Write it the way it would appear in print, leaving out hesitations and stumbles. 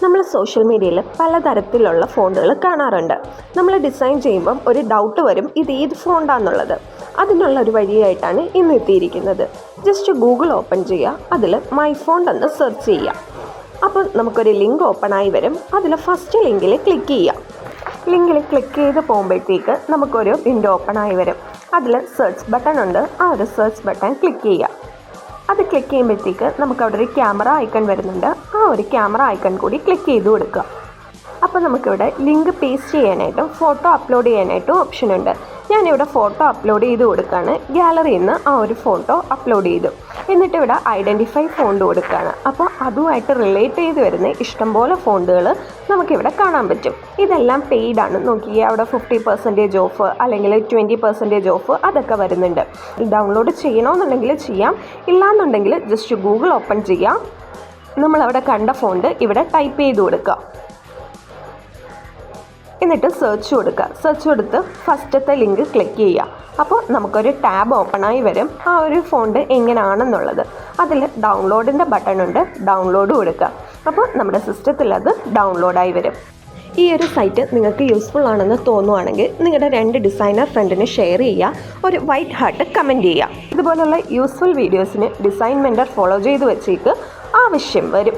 നമ്മൾ സോഷ്യൽ മീഡിയയിൽ പലതരത്തിലുള്ള ഫോണ്ടുകൾ കാണാറുണ്ട്. നമ്മൾ ഡിസൈൻ ചെയ്യുമ്പം ഒരു ഡൗട്ട് വരും, ഇത് ഏത് ഫോണ്ടാണെന്നുള്ളത്. അതിനുള്ള ഒരു വഴിയായിട്ടാണ് ഇന്ന് എത്തിയിരിക്കുന്നത്. ജസ്റ്റ് ഗൂഗിൾ ഓപ്പൺ ചെയ്യുക, അതിൽ മൈ ഫോണ്ട് എന്ന് സെർച്ച് ചെയ്യുക. അപ്പോൾ നമുക്കൊരു ലിങ്ക് ഓപ്പൺ ആയി വരും. അതിൽ ഫസ്റ്റ് ലിങ്കിൽ ക്ലിക്ക് ചെയ്യുക. ലിങ്കിൽ ക്ലിക്ക് ചെയ്ത് പോകുമ്പോഴത്തേക്ക് നമുക്കൊരു വിൻഡോ ഓപ്പൺ ആയി വരും. അതിൽ സെർച്ച് ബട്ടൺ ഉണ്ട്. ആ ഒരു സെർച്ച് ബട്ടൺ ക്ലിക്ക് ചെയ്യുക. അത് ക്ലിക്ക് ചെയ്യുമ്പോഴത്തേക്ക് നമുക്കവിടെ ഒരു ക്യാമറ ഐക്കൺ വരുന്നുണ്ട്. ആ ഒരു ക്യാമറ ഐക്കൺ കൂടി ക്ലിക്ക് ചെയ്ത് കൊടുക്കുക. അപ്പോൾ നമുക്കിവിടെ ലിങ്ക് പേസ്റ്റ് ചെയ്യാനായിട്ടും ഫോട്ടോ അപ്ലോഡ് ചെയ്യാനായിട്ടും ഓപ്ഷൻ ഉണ്ട്. ഞാനിവിടെ ഫോട്ടോ അപ്ലോഡ് ചെയ്ത് കൊടുക്കുകയാണ്. ഗാലറിയിൽ നിന്ന് ആ ഒരു ഫോട്ടോ അപ്ലോഡ് ചെയ്തു. എന്നിട്ട് ഇവിടെ ഐഡൻറ്റിഫൈ ഫോണ്ട് കൊടുക്കുകയാണ്. അപ്പോൾ അതുമായിട്ട് റിലേറ്റ് ചെയ്ത് വരുന്ന ഇഷ്ടംപോലെ ഫോണ്ടുകൾ നമുക്കിവിടെ കാണാൻ പറ്റും. ഇതെല്ലാം പെയ്ഡാണ്. നോക്കിയാൽ അവിടെ 50% ഓഫ് അല്ലെങ്കിൽ 20% ഓഫ് അതൊക്കെ വരുന്നുണ്ട്. ഡൗൺലോഡ് ചെയ്യണമെന്നുണ്ടെങ്കിൽ ചെയ്യാം, ഇല്ലാന്നുണ്ടെങ്കിൽ ജസ്റ്റ് ഗൂഗിൾ ഓപ്പൺ ചെയ്യാം. നമ്മളവിടെ കണ്ട ഫോണ്ട് ഇവിടെ ടൈപ്പ് ചെയ്ത് കൊടുക്കുക. എന്നിട്ട് സെർച്ച് കൊടുക്കുക. സെർച്ച് കൊടുത്ത് ഫസ്റ്റത്തെ ലിങ്ക് ക്ലിക്ക് ചെയ്യുക. അപ്പോൾ നമുക്കൊരു ടാബ് ഓപ്പണായി വരും. ആ ഒരു ഫോണ്ട് എങ്ങനെയാണെന്നുള്ളത്. അതിൽ ഡൗൺലോഡിൻ്റെ ബട്ടൺ ഉണ്ട്. ഡൗൺലോഡ് കൊടുക്കുക. അപ്പോൾ നമ്മുടെ സിസ്റ്റത്തിൽ അത് ഡൗൺലോഡായി വരും. ഈ ഒരു സൈറ്റ് നിങ്ങൾക്ക് യൂസ്ഫുൾ ആണെന്ന് തോന്നുവാണെങ്കിൽ നിങ്ങളുടെ 2 ഡിസൈനർ ഫ്രണ്ടിന് ഷെയർ ചെയ്യുക. ഒരു വൈറ്റ് ഹാർട്ട് കമൻറ്റ് ചെയ്യുക. ഇതുപോലുള്ള യൂസ്ഫുൾ വീഡിയോസിന് ഡിസൈൻ മെൻറ്റർ ഫോളോ ചെയ്ത് വെച്ചേക്ക് ആവശ്യം വരും.